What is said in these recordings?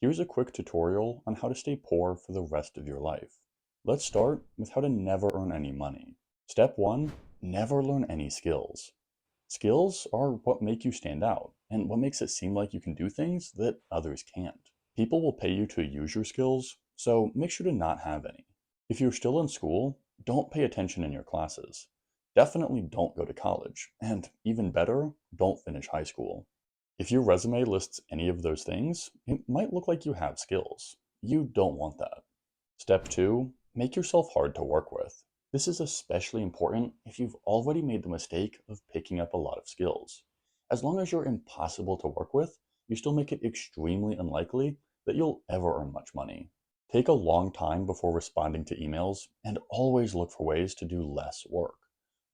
Here's a quick tutorial on how to stay poor for the rest of your life. Let's start with how to never earn any money. Step 1. Never learn any skills. Skills are what make you stand out and what makes it seem like you can do things that others can't. People will pay you to use your skills, so make sure to not have any. If you're still in school, don't pay attention in your classes. Definitely don't go to college, and even better, don't finish high school. If your resume lists any of those things, it might look like you have skills. You don't want that. Step 2. Make yourself hard to work with. This is especially important if you've already made the mistake of picking up a lot of skills. As long as you're impossible to work with, you still make it extremely unlikely that you'll ever earn much money. Take a long time before responding to emails and always look for ways to do less work.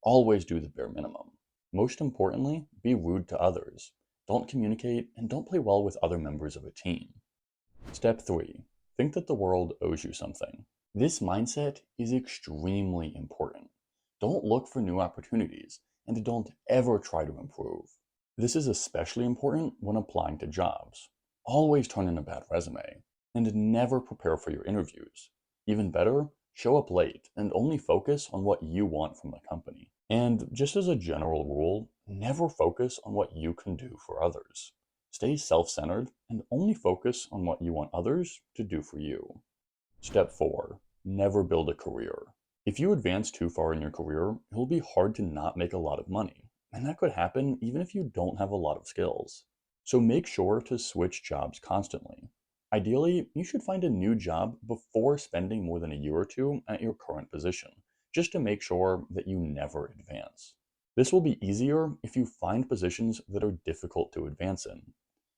Always do the bare minimum. Most importantly, be rude to others. Don't communicate and don't play well with other members of a team. Step 3. Think that the world owes you something. This mindset is extremely important. Don't look for new opportunities and don't ever try to improve. This is especially important when applying to jobs. Always turn in a bad resume and never prepare for your interviews. Even better, show up late and only focus on what you want from the company. And just as a general rule, never focus on what you can do for others. Stay self-centered and only focus on what you want others to do for you. Step 4. Never build a career. If you advance too far in your career, it will be hard to not make a lot of money. And that could happen even if you don't have a lot of skills. So make sure to switch jobs constantly. Ideally, you should find a new job before spending more than a year or two at your current position, just to make sure that you never advance. This will be easier if you find positions that are difficult to advance in.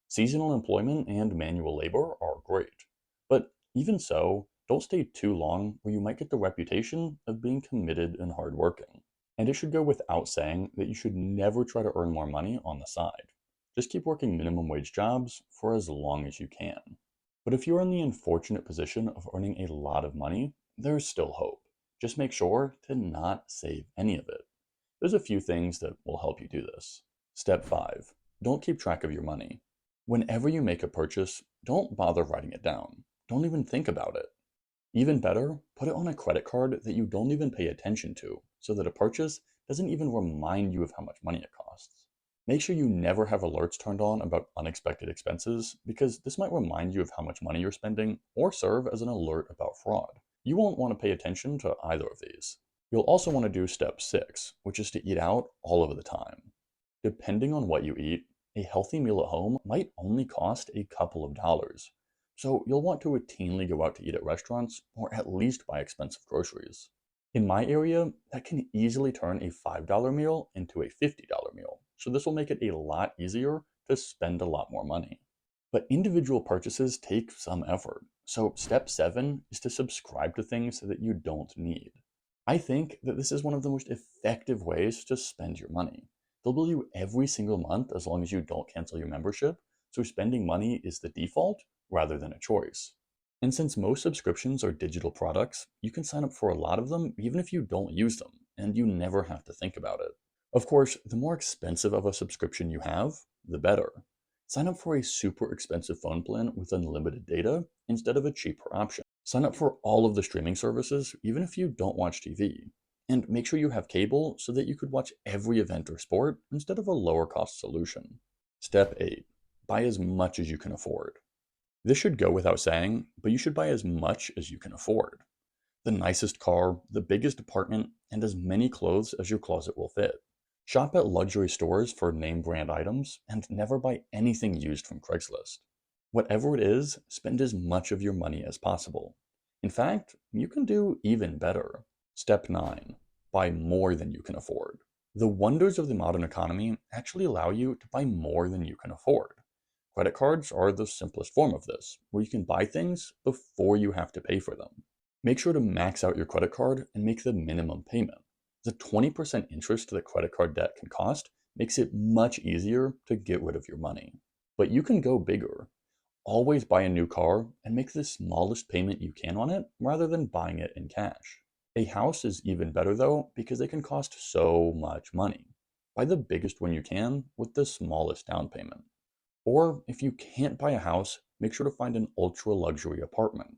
Seasonal employment and manual labor are great. But even so, don't stay too long where you might get the reputation of being committed and hardworking. And it should go without saying that you should never try to earn more money on the side. Just keep working minimum wage jobs for as long as you can. But if you're in the unfortunate position of earning a lot of money, there's still hope. Just make sure to not save any of it. There's a few things that will help you do this. Step 5. Don't keep track of your money. Whenever you make a purchase, don't bother writing it down. Don't even think about it. Even better, put it on a credit card that you don't even pay attention to, so that a purchase doesn't even remind you of how much money it costs. Make sure you never have alerts turned on about unexpected expenses, because this might remind you of how much money you're spending or serve as an alert about fraud. You won't want to pay attention to either of these. You'll also want to do step 6, which is to eat out all of the time. Depending on what you eat, a healthy meal at home might only cost a couple of dollars. So you'll want to routinely go out to eat at restaurants or at least buy expensive groceries. In my area, that can easily turn a $5 meal into a $50 meal. So this will make it a lot easier to spend a lot more money. But individual purchases take some effort. So step 7 is to subscribe to things that you don't need. I think that this is one of the most effective ways to spend your money. They'll bill you every single month as long as you don't cancel your membership, so spending money is the default rather than a choice. And since most subscriptions are digital products, you can sign up for a lot of them even if you don't use them, and you never have to think about it. Of course, the more expensive of a subscription you have, the better. Sign up for a super expensive phone plan with unlimited data instead of a cheaper option. Sign up for all of the streaming services even if you don't watch TV. And make sure you have cable so that you could watch every event or sport instead of a lower cost solution. Step 8. Buy as much as you can afford. This should go without saying, but you should buy as much as you can afford. The nicest car, the biggest apartment, and as many clothes as your closet will fit. Shop at luxury stores for name brand items and never buy anything used from Craigslist. Whatever it is, spend as much of your money as possible. In fact, you can do even better. Step 9. Buy more than you can afford. The wonders of the modern economy actually allow you to buy more than you can afford. Credit cards are the simplest form of this, where you can buy things before you have to pay for them. Make sure to max out your credit card and make the minimum payment. The 20% interest that credit card debt can cost makes it much easier to get rid of your money. But you can go bigger. Always buy a new car and make the smallest payment you can on it rather than buying it in cash. A house is even better though because they can cost so much money. Buy the biggest one you can with the smallest down payment. Or if you can't buy a house, make sure to find an ultra luxury apartment.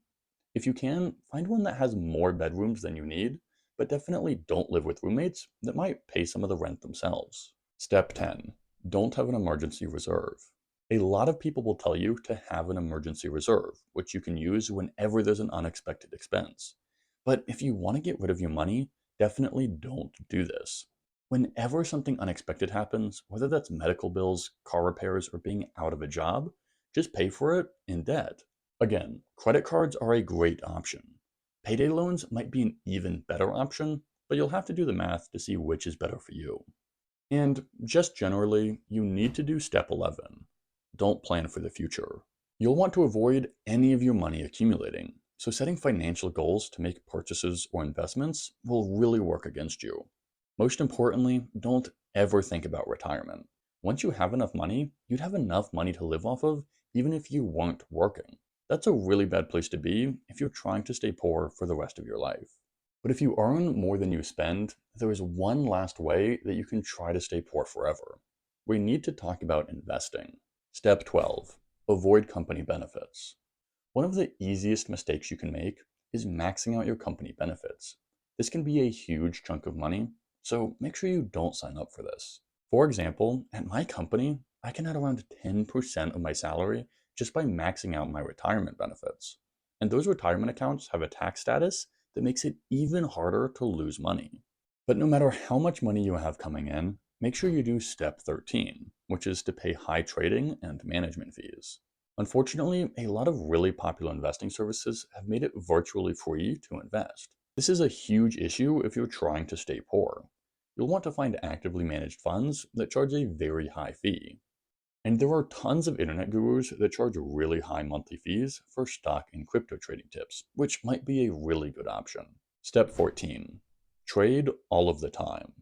If you can, find one that has more bedrooms than you need, but definitely don't live with roommates that might pay some of the rent themselves. Step 10. Don't have an emergency reserve. A lot of people will tell you to have an emergency reserve, which you can use whenever there's an unexpected expense. But if you want to get rid of your money, definitely don't do this. Whenever something unexpected happens, whether that's medical bills, car repairs, or being out of a job, just pay for it in debt. Again, credit cards are a great option. Payday loans might be an even better option, but you'll have to do the math to see which is better for you. And just generally, you need to do step 11. Don't plan for the future. You'll want to avoid any of your money accumulating, so setting financial goals to make purchases or investments will really work against you. Most importantly, don't ever think about retirement. Once you have enough money, you'd have enough money to live off of even if you weren't working. That's a really bad place to be if you're trying to stay poor for the rest of your life. But if you earn more than you spend, there is one last way that you can try to stay poor forever. We need to talk about investing. Step 12. Avoid company benefits. One of the easiest mistakes you can make is maxing out your company benefits. This can be a huge chunk of money, so make sure you don't sign up for this. For example, at my company, I can add around 10% of my salary just by maxing out my retirement benefits. And those retirement accounts have a tax status that makes it even harder to lose money. But no matter how much money you have coming in, make sure you do step 13, which is to pay high trading and management fees. Unfortunately, a lot of really popular investing services have made it virtually free to invest. This is a huge issue if you're trying to stay poor. You'll want to find actively managed funds that charge a very high fee. And there are tons of internet gurus that charge really high monthly fees for stock and crypto trading tips, which might be a really good option. Step 14. Trade all of the time.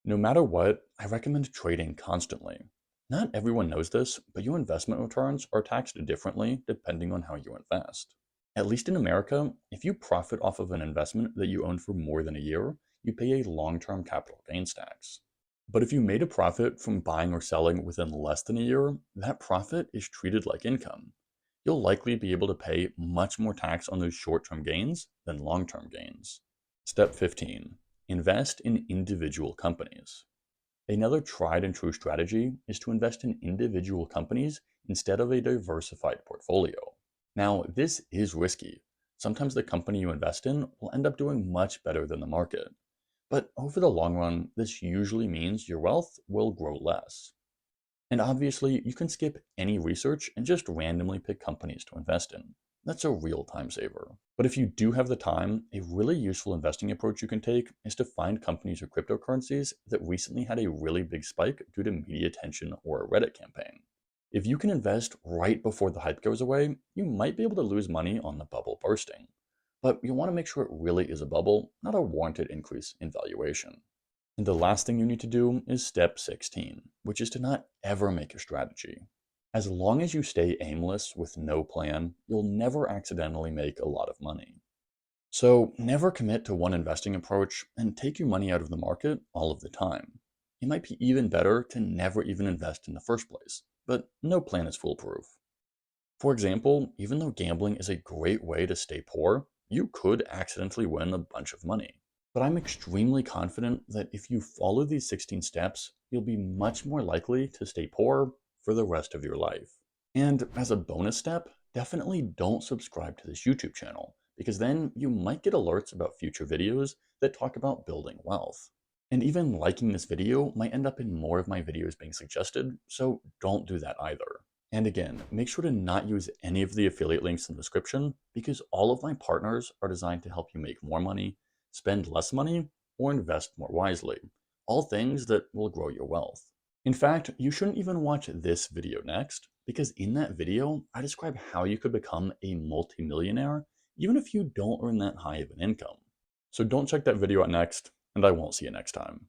No matter what, I recommend trading constantly. Not everyone knows this, but your investment returns are taxed differently depending on how you invest. At least in America, if you profit off of an investment that you own for more than a year, you pay a long-term capital gains tax. But if you made a profit from buying or selling within less than a year, that profit is treated like income. You'll likely be able to pay much more tax on those short-term gains than long-term gains. Step 15. Invest in individual companies. Another tried and true strategy is to invest in individual companies instead of a diversified portfolio. Now, this is risky. Sometimes the company you invest in will end up doing much better than the market. But over the long run, this usually means your wealth will grow less. And obviously, you can skip any research and just randomly pick companies to invest in. That's a real time saver. But if you do have the time, a really useful investing approach you can take is to find companies or cryptocurrencies that recently had a really big spike due to media attention or a Reddit campaign. If you can invest right before the hype goes away, you might be able to lose money on the bubble bursting. But you want to make sure it really is a bubble, not a warranted increase in valuation. And the last thing you need to do is step 16, which is to not ever make a strategy. As long as you stay aimless with no plan, you'll never accidentally make a lot of money. So never commit to one investing approach and take your money out of the market all of the time. It might be even better to never even invest in the first place, but no plan is foolproof. For example, even though gambling is a great way to stay poor, you could accidentally win a bunch of money. But I'm extremely confident that if you follow these 16 steps, you'll be much more likely to stay poor for the rest of your life. And as a bonus step, definitely don't subscribe to this YouTube channel, because then you might get alerts about future videos that talk about building wealth. And even liking this video might end up in more of my videos being suggested, so don't do that either. And again, make sure to not use any of the affiliate links in the description, because all of my partners are designed to help you make more money, spend less money, or invest more wisely. All things that will grow your wealth. In fact, you shouldn't even watch this video next, because in that video, I describe how you could become a multimillionaire, even if you don't earn that high of an income. So don't check that video out next, and I won't see you next time.